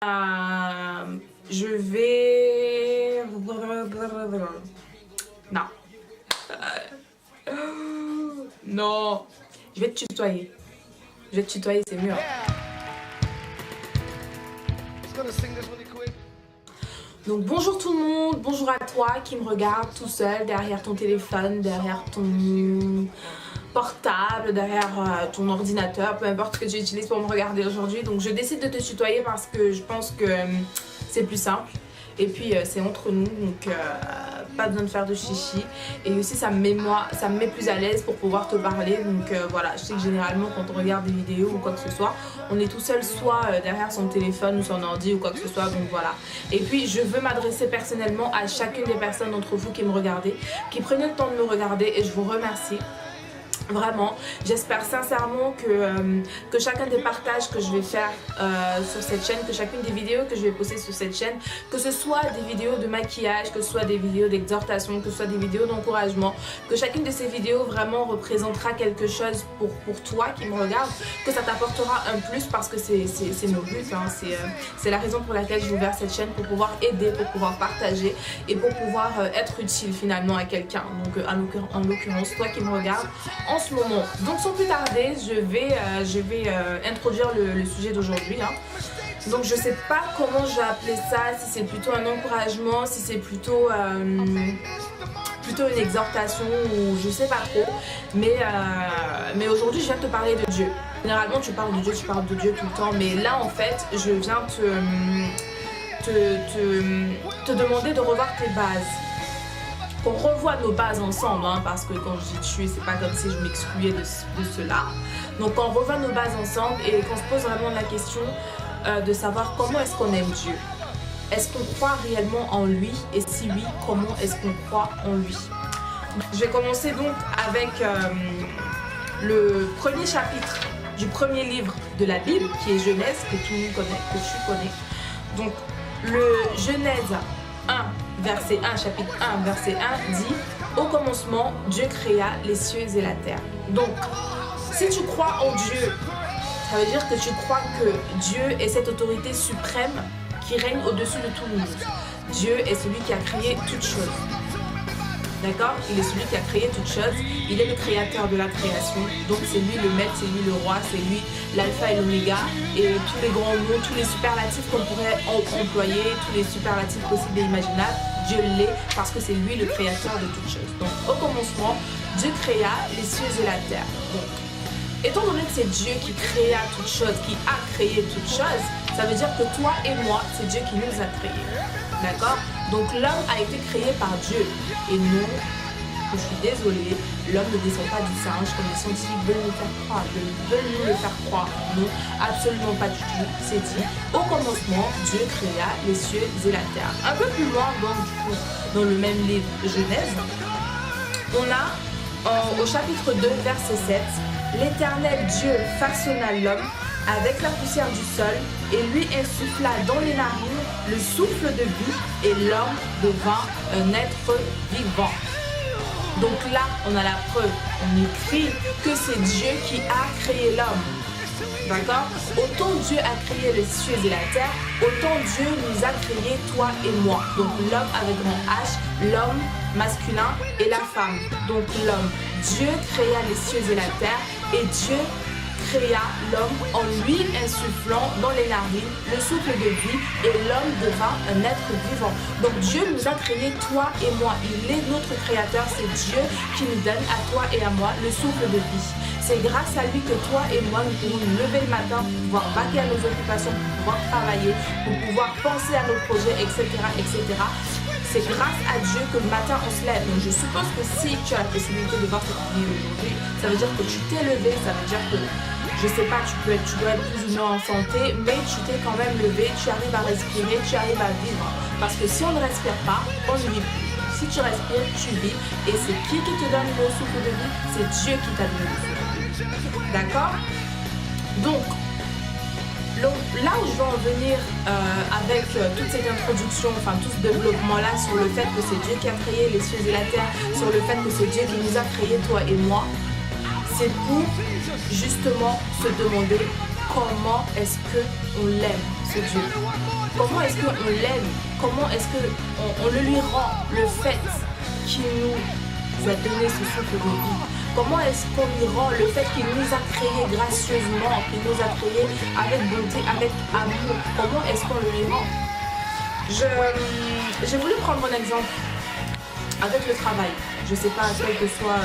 Je vais... Non. Non. Je vais te tutoyer. Je vais te tutoyer, c'est mieux. Donc bonjour tout le monde, bonjour à toi qui me regarde tout seul derrière ton téléphone, derrière ton portable, derrière ton ordinateur, peu importe ce que tu utilises pour me regarder aujourd'hui. Donc je décide de te tutoyer parce que je pense que c'est plus simple. Et puis c'est entre nous, donc pas besoin de faire de chichi. Et aussi ça me met plus à l'aise pour pouvoir te parler. Donc voilà, je sais que généralement quand on regarde des vidéos ou quoi que ce soit, on est tout seul soit derrière son téléphone ou son ordi ou quoi que ce soit. Donc voilà. Et puis je veux m'adresser personnellement à chacune des personnes d'entre vous qui me regardez, qui prenaient le temps de me regarder, et je vous remercie. Vraiment, j'espère sincèrement que chacun des partages que je vais faire sur cette chaîne, que chacune des vidéos que je vais poster sur cette chaîne, que ce soit des vidéos de maquillage, que ce soit des vidéos d'exhortation, que ce soit des vidéos d'encouragement, que chacune de ces vidéos vraiment représentera quelque chose pour toi qui me regarde, que ça t'apportera un plus, parce que c'est mon but, hein, c'est la raison pour laquelle j'ai ouvert cette chaîne, pour pouvoir aider, pour pouvoir partager et pour pouvoir être utile finalement à quelqu'un. Donc en l'occurrence toi qui me regardes en ce moment. Donc sans plus tarder, je vais introduire le sujet d'aujourd'hui, hein. Donc je sais pas comment je vais appeler ça, si c'est plutôt un encouragement, si c'est plutôt une exhortation, ou je sais pas trop. Mais aujourd'hui je viens te parler de Dieu. Généralement tu parles de Dieu tout le temps, mais là en fait je viens te demander de revoir tes bases. On revoit nos bases ensemble, hein, parce que quand je dis tuer, c'est pas comme si je m'excluais de cela. Donc on revoit nos bases ensemble et qu'on se pose vraiment la question de savoir comment est-ce qu'on aime Dieu. Est-ce qu'on croit réellement en lui? Et si oui, comment est-ce qu'on croit en lui? Je vais commencer donc avec le premier chapitre du premier livre de la Bible, qui est Genèse, que tout le monde connaît, que tu connais. Donc le Genèse 1, verset 1, chapitre 1, verset 1 dit: au commencement, Dieu créa les cieux et la terre. Donc, si tu crois en Dieu, ça veut dire que tu crois que Dieu est cette autorité suprême qui règne au-dessus de tout le monde. Dieu est celui qui a créé toutes choses. D'accord? Il est celui qui a créé toutes choses. Il est le créateur de la création. Donc c'est lui le maître, c'est lui le roi, c'est lui l'alpha et l'oméga. Et tous les grands mots, tous les superlatifs qu'on pourrait employer, tous les superlatifs possibles et imaginables, Dieu l'est parce que c'est lui le créateur de toutes choses. Donc au commencement, Dieu créa les cieux et la terre. Donc, étant donné que c'est Dieu qui créa toutes choses, qui a créé toutes choses, ça veut dire que toi et moi, c'est Dieu qui nous a créés. D'accord? Donc l'homme a été créé par Dieu. Et non, je suis désolée, l'homme ne descend pas du singe comme les scientifiques veulent nous faire croire, veulent nous le faire croire. Non, absolument pas du tout. C'est dit, au commencement, Dieu créa les cieux et la terre. Un peu plus loin, donc, dans le même livre de Genèse, on a au chapitre 2, verset 7, l'Éternel Dieu façonna l'homme avec la poussière du sol et lui insuffla dans les narines le souffle de vie, et l'homme devint un être vivant. Donc là, on a la preuve, on écrit que c'est Dieu qui a créé l'homme. D'accord? Autant Dieu a créé les cieux et la terre, autant Dieu nous a créé toi et moi. Donc l'homme avec grand H, l'homme masculin et la femme. Donc l'homme, Dieu créa les cieux et la terre, et Dieu créa l'homme en lui insufflant dans les narines le souffle de vie, et l'homme devint un être vivant. Donc Dieu nous a créé toi et moi. Il est notre créateur, c'est Dieu qui nous donne à toi et à moi le souffle de vie. C'est grâce à lui que toi et moi nous pouvons nous lever le matin pour pouvoir vaquer à nos occupations, pour pouvoir travailler, pour pouvoir penser à nos projets, etc. etc. C'est grâce à Dieu que le matin on se lève. Donc je suppose que si tu as la possibilité de voir cette vidéo aujourd'hui, ça veut dire que tu t'es levé, ça veut dire que, je sais pas, tu dois être plus ou moins en santé, mais tu t'es quand même levé, tu arrives à respirer, tu arrives à vivre. Parce que si on ne respire pas, on ne vit plus. Si tu respires, tu vis. Et c'est qui te donne le souffle de vie? C'est Dieu qui t'a donné le souffle de vie. D'accord? Donc, là où je veux en venir avec toute cette introduction, enfin tout ce développement-là sur le fait que c'est Dieu qui a créé les cieux et la terre, sur le fait que c'est Dieu qui nous a créé, toi et moi, c'est pour justement se demander comment est-ce qu'on l'aime, notre Dieu? Comment est-ce qu'on l'aime? Comment est-ce qu'on le lui rend le fait qu'il nous a donné ce souffle de vie? Comment est-ce qu'on lui rend le fait qu'il nous a créés gracieusement, qu'il nous a créés avec bonté, avec amour? Comment est-ce qu'on le lui rend? J'ai voulu prendre un exemple avec le travail. Je ne sais pas, quel que soit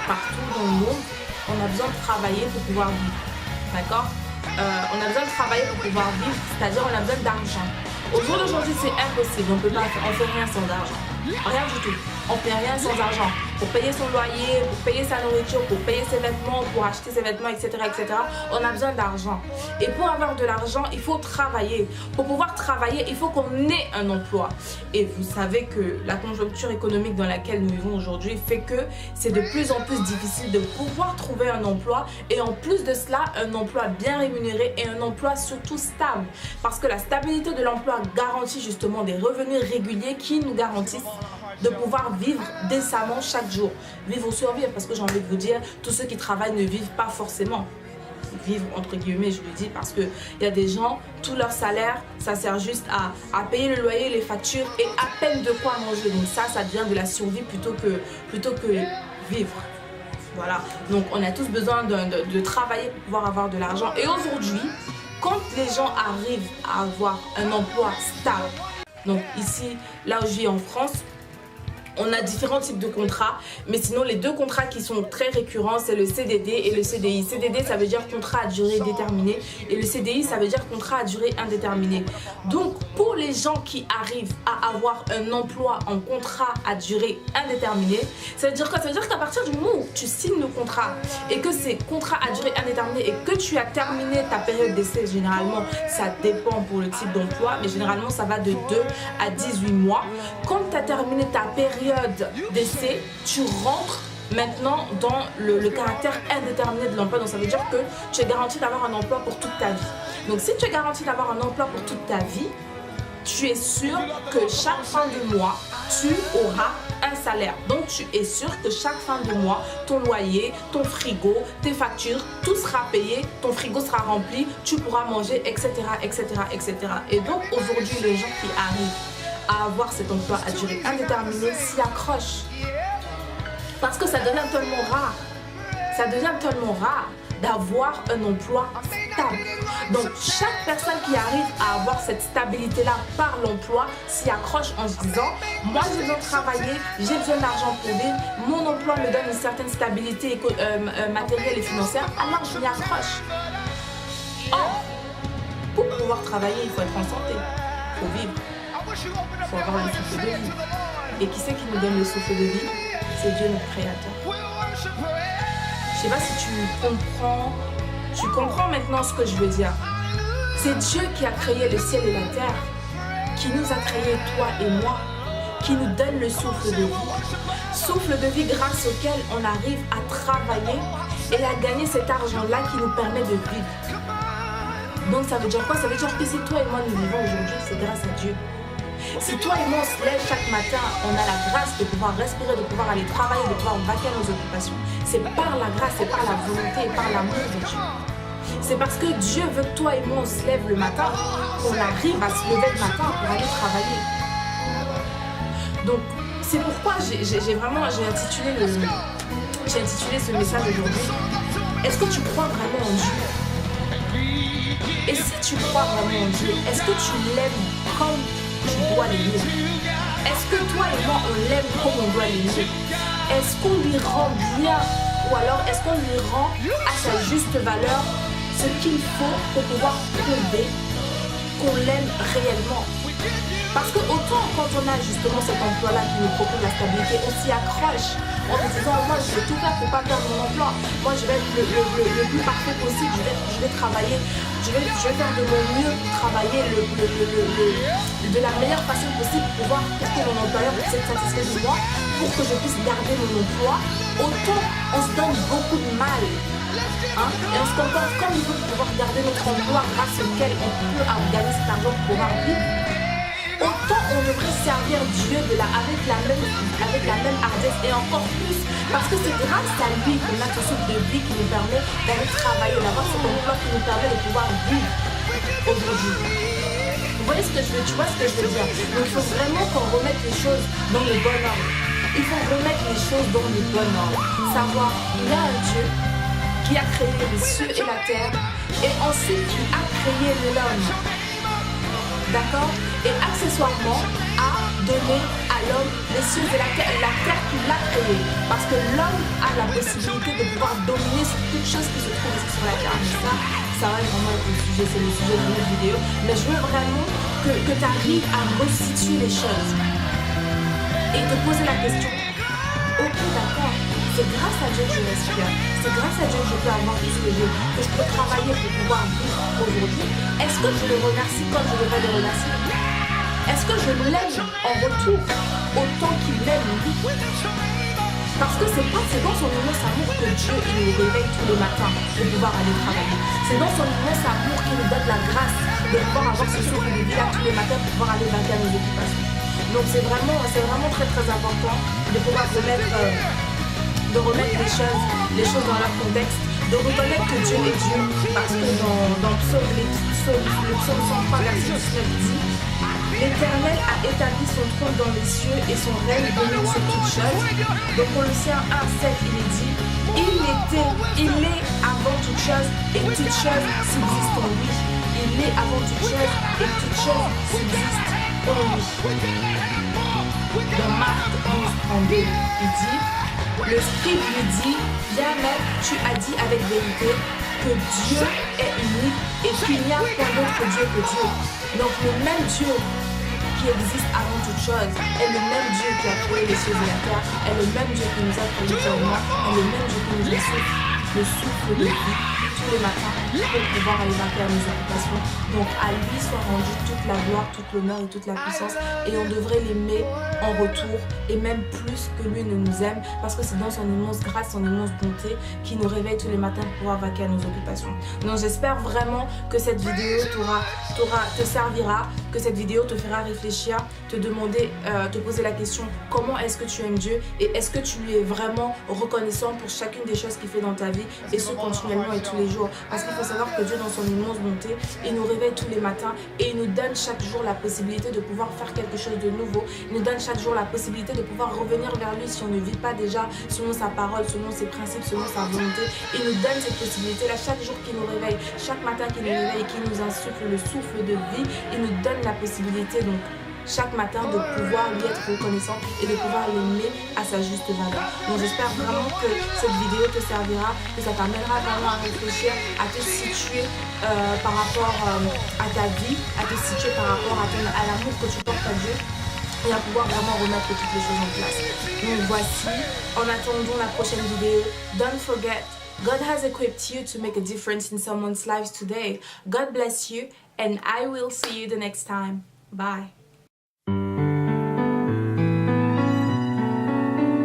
partout dans le monde, on a besoin de travailler pour pouvoir vivre. D'accord? On a besoin de travailler pour pouvoir vivre, c'est-à-dire on a besoin d'argent. Au jour d'aujourd'hui, c'est impossible, on ne fait rien sans argent. Rien du tout. On ne fait rien sans argent. Pour payer son loyer, pour payer sa nourriture, pour payer ses vêtements, pour acheter ses vêtements, etc., etc. On a besoin d'argent. Et pour avoir de l'argent, il faut travailler. Pour pouvoir travailler, il faut qu'on ait un emploi. Et vous savez que la conjoncture économique dans laquelle nous vivons aujourd'hui fait que c'est de plus en plus difficile de pouvoir trouver un emploi. Et en plus de cela, un emploi bien rémunéré et un emploi surtout stable. Parce que la stabilité de l'emploi garantit justement des revenus réguliers qui nous garantissent de pouvoir vivre décemment chaque jour. Vivre ou survivre, parce que j'ai envie de vous dire, tous ceux qui travaillent ne vivent pas forcément. Vivre entre guillemets, je le dis, parce qu'il y a des gens, tout leur salaire, ça sert juste à payer le loyer, les factures et à peine de quoi manger. Donc ça devient de la survie plutôt que vivre. Voilà, donc on a tous besoin de travailler pour pouvoir avoir de l'argent. Et aujourd'hui, quand les gens arrivent à avoir un emploi stable, donc ici, là où je vis en France, on a différents types de contrats, mais sinon les deux contrats qui sont très récurrents, c'est le CDD et le CDI. CDD, ça veut dire contrat à durée déterminée et le CDI, ça veut dire contrat à durée indéterminée. Donc, pour les gens qui arrivent à avoir un emploi en contrat à durée indéterminée, ça veut dire quoi? Ça veut dire qu'à partir du moment où tu signes le contrat et que c'est contrat à durée indéterminée et que tu as terminé ta période d'essai, généralement, ça dépend pour le type d'emploi, mais généralement, ça va de 2 à 18 mois. Quand tu as terminé ta période d'essai, tu rentres maintenant dans le caractère indéterminé de l'emploi. Donc ça veut dire que tu es garanti d'avoir un emploi pour toute ta vie. Donc si tu es garanti d'avoir un emploi pour toute ta vie, tu es sûr que chaque fin de mois, tu auras un salaire. Donc tu es sûr que chaque fin de mois, ton loyer, ton frigo, tes factures, tout sera payé, ton frigo sera rempli, tu pourras manger, etc., etc., etc. Et donc aujourd'hui, les gens qui arrivent à avoir cet emploi à durée indéterminée s'y accrochent. Parce que ça devient tellement rare. Ça devient tellement rare d'avoir un emploi stable. Donc chaque personne qui arrive à avoir cette stabilité-là par l'emploi s'y accroche en se disant « Moi j'ai besoin de travailler, j'ai besoin d'argent pour vivre, mon emploi me donne une certaine stabilité matérielle et financière, alors je m'y accroche. » Or, pour pouvoir travailler, il faut être en santé, il faut vivre. Il faut avoir le souffle de vie. Et qui c'est qui nous donne le souffle de vie? C'est Dieu, notre Créateur. Je ne sais pas si tu comprends maintenant ce que je veux dire. C'est Dieu qui a créé le ciel et la terre, qui nous a créé toi et moi, qui nous donne le souffle de vie. Souffle de vie grâce auquel on arrive à travailler et à gagner cet argent-là qui nous permet de vivre. Donc ça veut dire quoi? Ça veut dire que si toi et moi nous vivons aujourd'hui, c'est grâce à Dieu. Si toi et moi on se lève chaque matin, on a la grâce de pouvoir respirer, de pouvoir aller travailler, de pouvoir vaquer à nos occupations. C'est par la grâce, c'est par la volonté et par l'amour de Dieu. C'est parce que Dieu veut que toi et moi on se lève le matin, qu'on arrive à se lever le matin pour aller travailler. Donc c'est pourquoi j'ai intitulé ce message aujourd'hui. Est-ce que tu crois vraiment en Dieu? Et si tu crois vraiment en Dieu, est-ce que tu l'aimes comme tu dois l'aimer? Est-ce que toi et moi on l'aime comme on doit l'aimer? Est-ce qu'on lui rend bien ou alors est-ce qu'on lui rend à sa juste valeur ce qu'il faut pour pouvoir prouver qu'on l'aime réellement? Parce que autant quand on a justement cet emploi-là qui nous propose la stabilité, on s'y accroche en se disant moi je vais tout faire pour pas perdre mon emploi, moi je vais être le plus parfait possible, je vais travailler, je vais faire de mon mieux pour travailler de la meilleure façon possible pour pouvoir que mon employeur puisse être satisfait de moi, pour que je puisse garder mon emploi. Autant on se donne beaucoup de mal et on se comporte comme il faut pour pouvoir garder notre emploi grâce auquel on peut gagner cet argent pour pouvoir vivre. Autant on devrait servir Dieu avec la même hardiesse et encore plus parce que c'est grâce à lui qu'on a ce souffle de vie qui nous permet d'aller travailler, d'avoir cet emploi qui nous permet de pouvoir vivre. aujourd'hui. Vous voyez ce que je veux, tu vois ce que je veux dire? Donc il faut vraiment qu'on remette les choses dans le bon ordre. Il faut remettre les choses dans le bon ordre. Savoir, il y a un Dieu qui a créé les cieux et la terre, et ensuite qui a créé l'homme. D'accord? Et accessoirement, a donné à l'homme les cieux et la terre qu'il a créée. Parce que l'homme a la possibilité de pouvoir dominer sur toutes choses qui se trouvent ici sur la terre. Mais ça va vraiment être le sujet, c'est le sujet de notre vidéo. Mais je veux vraiment que tu arrives à resituer les choses et te poser la question. Ok, d'accord, c'est grâce à Dieu que je respire, c'est grâce à Dieu que je peux avoir tout ce que j'ai, que je peux travailler pour pouvoir vivre aujourd'hui. Est-ce que je le remercie comme je devrais le remercier? Est-ce que je l'aime en retour autant qu'il m'aime lui? Parce que c'est dans son immense amour que Dieu il nous réveille tous les matins pour pouvoir aller travailler. C'est dans son immense amour qu'il nous donne la grâce de pouvoir avoir ce souffle de vie là tous les matins pour pouvoir aller vaquer à nos occupations. Donc c'est vraiment très très important de pouvoir remettre les choses dans leur contexte, de reconnaître que Dieu est Dieu, parce que dans le psaume 103 verset 19 dit: L'Éternel a établi son trône dans les cieux et son règne domine sur toutes choses. Donc Colossiens 1:7 il est dit: il est avant toute chose et toute chose subsiste en lui. Il est avant toute chose et toute chose subsiste en lui. Dans Marc 12:32 il dit: le scribe lui dit: bien maître, tu as dit avec vérité que Dieu est unique et qu'il n'y a pas d'autre Dieu que Dieu. Donc le même Dieu qui existe avant toute chose est le même Dieu qui a créé les cieux et la terre, est le même Dieu qui nous a créé seulement, est le même Dieu qui nous insuffle le souffle de vie tous les matins pour pouvoir aller vaquer à nos occupations. Donc à lui soit rendue toute la gloire, toute l'honneur et toute la puissance, et on devrait l'aimer en retour et même plus que lui ne nous aime, parce que c'est dans son immense grâce, son immense bonté qui nous réveille tous les matins pour pouvoir vaquer à nos occupations. Donc j'espère vraiment que cette vidéo te servira, que cette vidéo te fera réfléchir, te demander, te poser la question: comment est-ce que tu aimes Dieu et est-ce que tu lui es vraiment reconnaissant pour chacune des choses qu'il fait dans ta vie, et ce continuellement et tous les jours. Parce qu'il faut savoir que Dieu, dans son immense bonté, il nous réveille tous les matins et il nous donne chaque jour la possibilité de pouvoir faire quelque chose de nouveau. Il nous donne chaque jour la possibilité de pouvoir revenir vers lui si on ne vit pas déjà selon sa parole, selon ses principes, selon sa volonté. Il nous donne cette possibilité-là chaque jour qu'il nous réveille, chaque matin qu'il nous réveille et qu'il nous insuffle le souffle de vie. Il nous donne la possibilité donc chaque matin de pouvoir lui être reconnaissant et de pouvoir l'aimer à sa juste valeur. Donc j'espère vraiment que cette vidéo te servira, que ça t'amènera vraiment à réfléchir, à te situer par rapport à ta vie, à te situer par rapport à l'amour que tu portes à Dieu, et à pouvoir vraiment remettre toutes les choses en place. Donc voici, en attendant la prochaine vidéo, don't forget, God has equipped you to make a difference in someone's lives today. God bless you, and I will see you the next time. Bye.